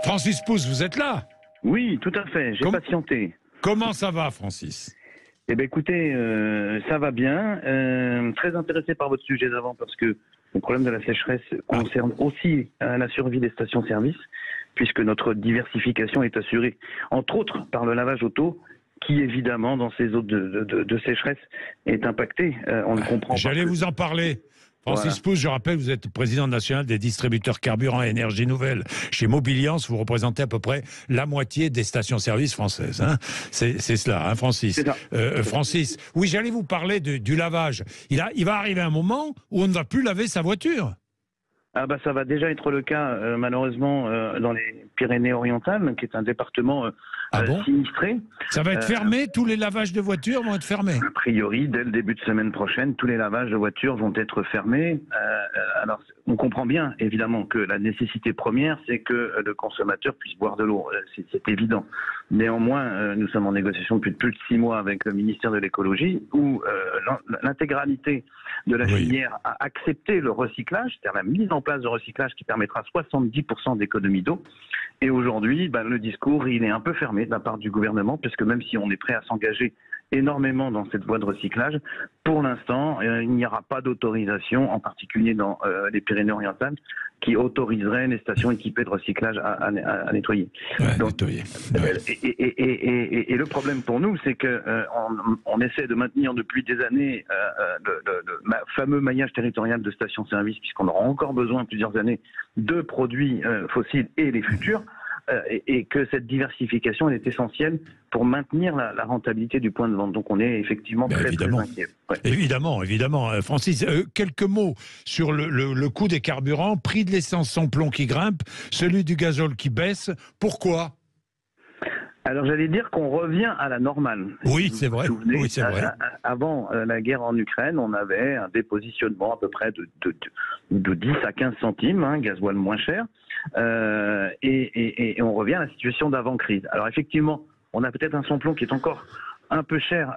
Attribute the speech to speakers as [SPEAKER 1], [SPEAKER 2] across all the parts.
[SPEAKER 1] Francis Pousse, vous êtes là?
[SPEAKER 2] Oui, tout à fait, j'ai patienté.
[SPEAKER 1] Comment ça va, Francis?
[SPEAKER 2] Eh bien écoutez, ça va bien. Très intéressé par votre sujet d'avant parce que le problème de la sécheresse concerne aussi la survie des stations-service, puisque notre diversification est assurée, entre autres, par le lavage auto, qui évidemment, dans ces eaux de sécheresse, est impacté. On le comprend.
[SPEAKER 1] J'allais vous en parler. Francis Pousse, je rappelle, vous êtes président national des distributeurs carburant et énergie nouvelle. Chez Mobiliance, vous représentez à peu près la moitié des stations-service françaises. Hein, c'est cela, hein, Francis. Francis, oui, j'allais vous parler du lavage. Il va arriver un moment où on ne va plus laver sa voiture.
[SPEAKER 2] Ah bah ça va déjà être le cas malheureusement dans les Pyrénées-Orientales, qui est un département sinistré.
[SPEAKER 1] Ça va être fermé, tous les lavages de voitures vont être fermés.
[SPEAKER 2] A priori, dès le début de semaine prochaine, tous les lavages de voitures vont être fermés. Alors, on comprend bien, évidemment, que la nécessité première, c'est que le consommateur puisse boire de l'eau. C'est évident. Néanmoins, nous sommes en négociation depuis plus de 6 mois avec le ministère de l'écologie, où l'intégralité de la filière a accepté le recyclage, c'est-à-dire la mise en place de recyclage qui permettra 70% d'économie d'eau. Et aujourd'hui, le discours, il est un peu fermé de la part du gouvernement, puisque même si on est prêt à s'engager énormément dans cette voie de recyclage, pour l'instant, il n'y aura pas d'autorisation, en particulier dans les Pyrénées-Orientales, qui autoriserait les stations équipées de recyclage à nettoyer.
[SPEAKER 1] Nettoyer.
[SPEAKER 2] Et le problème pour nous, c'est que on essaie de maintenir depuis des années le fameux maillage territorial de stations-service, puisqu'on aura encore besoin plusieurs années de produits fossiles et les futurs. Et que cette diversification elle est essentielle pour maintenir la rentabilité du point de vente. Donc on est effectivement très inquiet.
[SPEAKER 1] Évidemment. Francis, quelques mots sur le coût des carburants, prix de l'essence sans plomb qui grimpe, celui du gazole qui baisse. Pourquoi ?
[SPEAKER 2] Alors j'allais dire qu'on revient à la normale.
[SPEAKER 1] Oui, c'est vrai.
[SPEAKER 2] Avant la guerre en Ukraine, on avait un dépositionnement à peu près de 10 à 15 centimes, gasoil moins cher, et on revient à la situation d'avant-crise. Alors effectivement, on a peut-être un samplon qui est encore un peu cher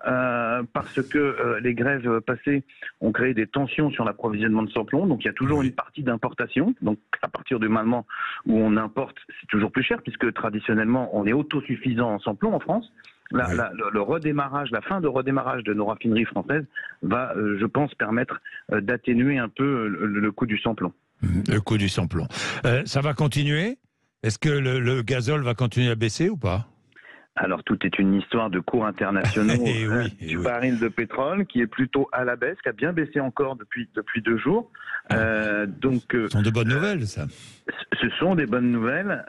[SPEAKER 2] parce que les grèves passées ont créé des tensions sur l'approvisionnement de samplon. Donc il y a toujours une partie d'importation. Donc à partir du moment où on importe, c'est toujours plus cher puisque traditionnellement on est autosuffisant en samplon en France. Le redémarrage, la fin de redémarrage de nos raffineries françaises va, je pense, permettre d'atténuer un peu le coût du samplon.
[SPEAKER 1] Le coût du samplon. Ça va continuer ? Est-ce que le gazole va continuer à baisser ou pas ?
[SPEAKER 2] Alors, tout est une histoire de cours internationaux du baril de pétrole qui est plutôt à la baisse, qui a bien baissé encore depuis 2 jours.
[SPEAKER 1] Ce sont de bonnes nouvelles, ça.
[SPEAKER 2] Ce sont des bonnes nouvelles.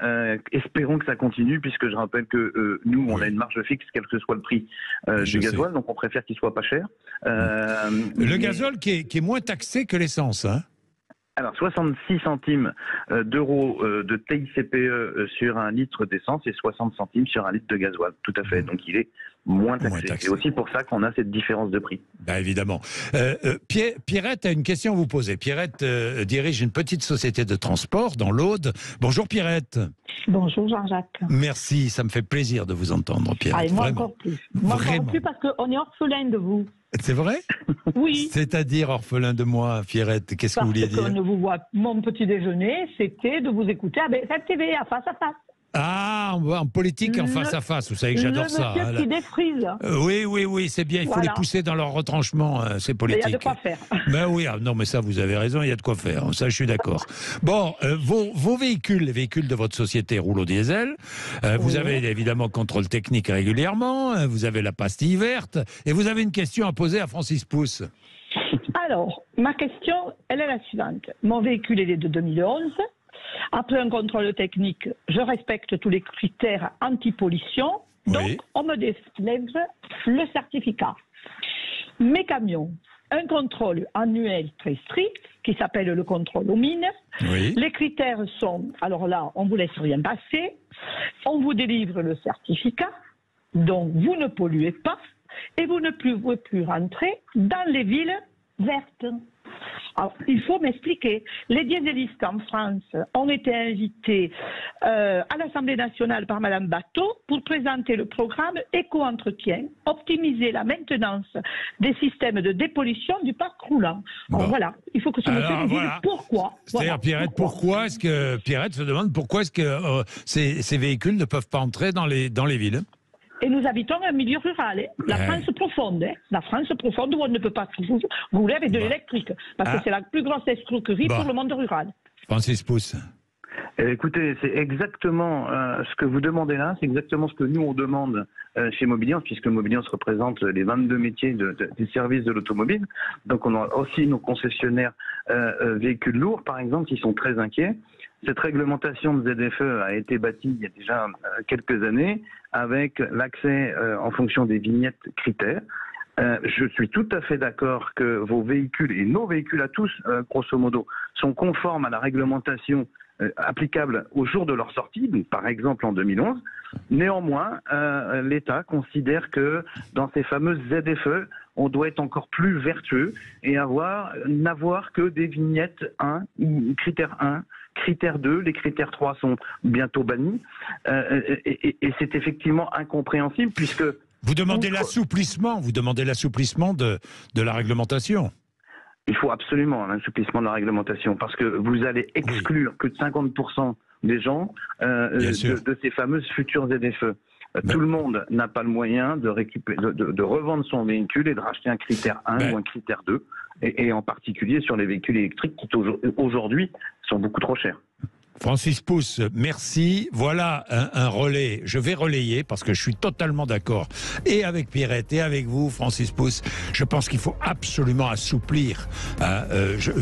[SPEAKER 2] Espérons que ça continue, puisque je rappelle que nous, on a une marge fixe, quel que soit le prix du gasoil, donc on préfère qu'il soit pas cher.
[SPEAKER 1] Le gazole qui est moins taxé que l'essence, hein ?
[SPEAKER 2] Alors, 66 centimes d'euros de TICPE sur un litre d'essence et 60 centimes sur un litre de gasoil. Tout à fait. Donc, il est moins taxé. C'est aussi pour ça qu'on a cette différence de prix.
[SPEAKER 1] Évidemment. Pierrette a une question à vous poser. Pierrette dirige une petite société de transport dans l'Aude. Bonjour Pierrette.
[SPEAKER 3] Bonjour Jean-Jacques.
[SPEAKER 1] Merci, ça me fait plaisir de vous entendre Pierrette.
[SPEAKER 3] Moi encore plus. Moi encore plus parce qu'on est orphelin de vous.
[SPEAKER 1] C'est vrai ?
[SPEAKER 3] Oui.
[SPEAKER 1] C'est-à-dire orphelin de moi, Pierrette, qu'est-ce que vous vouliez dire ?
[SPEAKER 3] Parce qu'on ne vous voit. Mon petit déjeuner, c'était de vous écouter à BFM TV, à face à face.
[SPEAKER 1] Ah, en politique, en face à face, vous savez que j'adore ça.
[SPEAKER 3] Le monsieur qui défrise.
[SPEAKER 1] Oui, c'est bien, il faut les pousser dans leur retranchement, ces politiques.
[SPEAKER 3] Il y a de quoi faire.
[SPEAKER 1] Oui, non, mais ça, vous avez raison, il y a de quoi faire, ça, je suis d'accord. Bon, vos véhicules, les véhicules de votre société roulent au diesel, vous avez évidemment contrôle technique régulièrement, vous avez la pastille verte, et vous avez une question à poser à Francis Pousse.
[SPEAKER 3] Alors, ma question, elle est la suivante. Mon véhicule, il est de 2011. Après un contrôle technique, je respecte tous les critères anti-pollution, donc on me délivre le certificat. Mes camions, un contrôle annuel très strict qui s'appelle le contrôle aux mines. Les critères sont, alors là, on ne vous laisse rien passer, on vous délivre le certificat, donc vous ne polluez pas et vous ne pouvez plus rentrer dans les villes vertes. Alors, il faut m'expliquer. Les dieselistes en France ont été invités à l'Assemblée nationale par Madame Bateau pour présenter le programme éco-entretien, optimiser la maintenance des systèmes de dépollution du parc roulant. Alors voilà, il faut que ce monsieur nous dise pourquoi.
[SPEAKER 1] C'est-à-dire, Pierrette, pourquoi est-ce que Pierrette se demande pourquoi est-ce que ces véhicules ne peuvent pas entrer dans les villes?
[SPEAKER 3] Et nous habitons un milieu rural, la France profonde, la France profonde où on ne peut pas toujours rouler avec de l'électrique, parce que c'est la plus grosse escroquerie pour le monde rural.
[SPEAKER 1] Francis Pousse.
[SPEAKER 2] Écoutez, c'est exactement ce que vous demandez là, c'est exactement ce que nous on demande chez Mobiliance, puisque Mobiliance représente les 22 métiers des services de l'automobile. Donc on a aussi nos concessionnaires véhicules lourds, par exemple, qui sont très inquiets. Cette réglementation de ZFE a été bâtie il y a déjà quelques années avec l'accès en fonction des vignettes critères. Je suis tout à fait d'accord que vos véhicules et nos véhicules à tous, grosso modo, sont conformes à la réglementation applicable au jour de leur sortie, donc par exemple en 2011. Néanmoins, l'État considère que dans ces fameuses ZFE, on doit être encore plus vertueux et n'avoir que des vignettes 1, critère 1, critère 2, les critères 3 sont bientôt bannis. Et c'est effectivement incompréhensible puisque...
[SPEAKER 1] Vous demandez l'assouplissement de la réglementation.
[SPEAKER 2] Il faut absolument un assouplissement de la réglementation parce que vous allez exclure que 50% des gens de ces fameuses futures ZFE. Tout le monde n'a pas le moyen de revendre son véhicule et de racheter un critère 1 ou un critère 2, et en particulier sur les véhicules électriques qui aujourd'hui sont beaucoup trop chers.
[SPEAKER 1] Francis Pousse, merci. Voilà un relais. Je vais relayer parce que je suis totalement d'accord. Et avec Pierrette et avec vous, Francis Pousse, je pense qu'il faut absolument assouplir.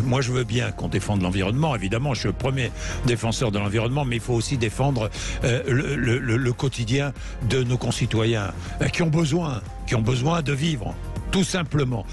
[SPEAKER 1] Moi, je veux bien qu'on défende l'environnement. Évidemment, je suis le premier défenseur de l'environnement, mais il faut aussi défendre le quotidien de nos concitoyens qui ont besoin de vivre, tout simplement.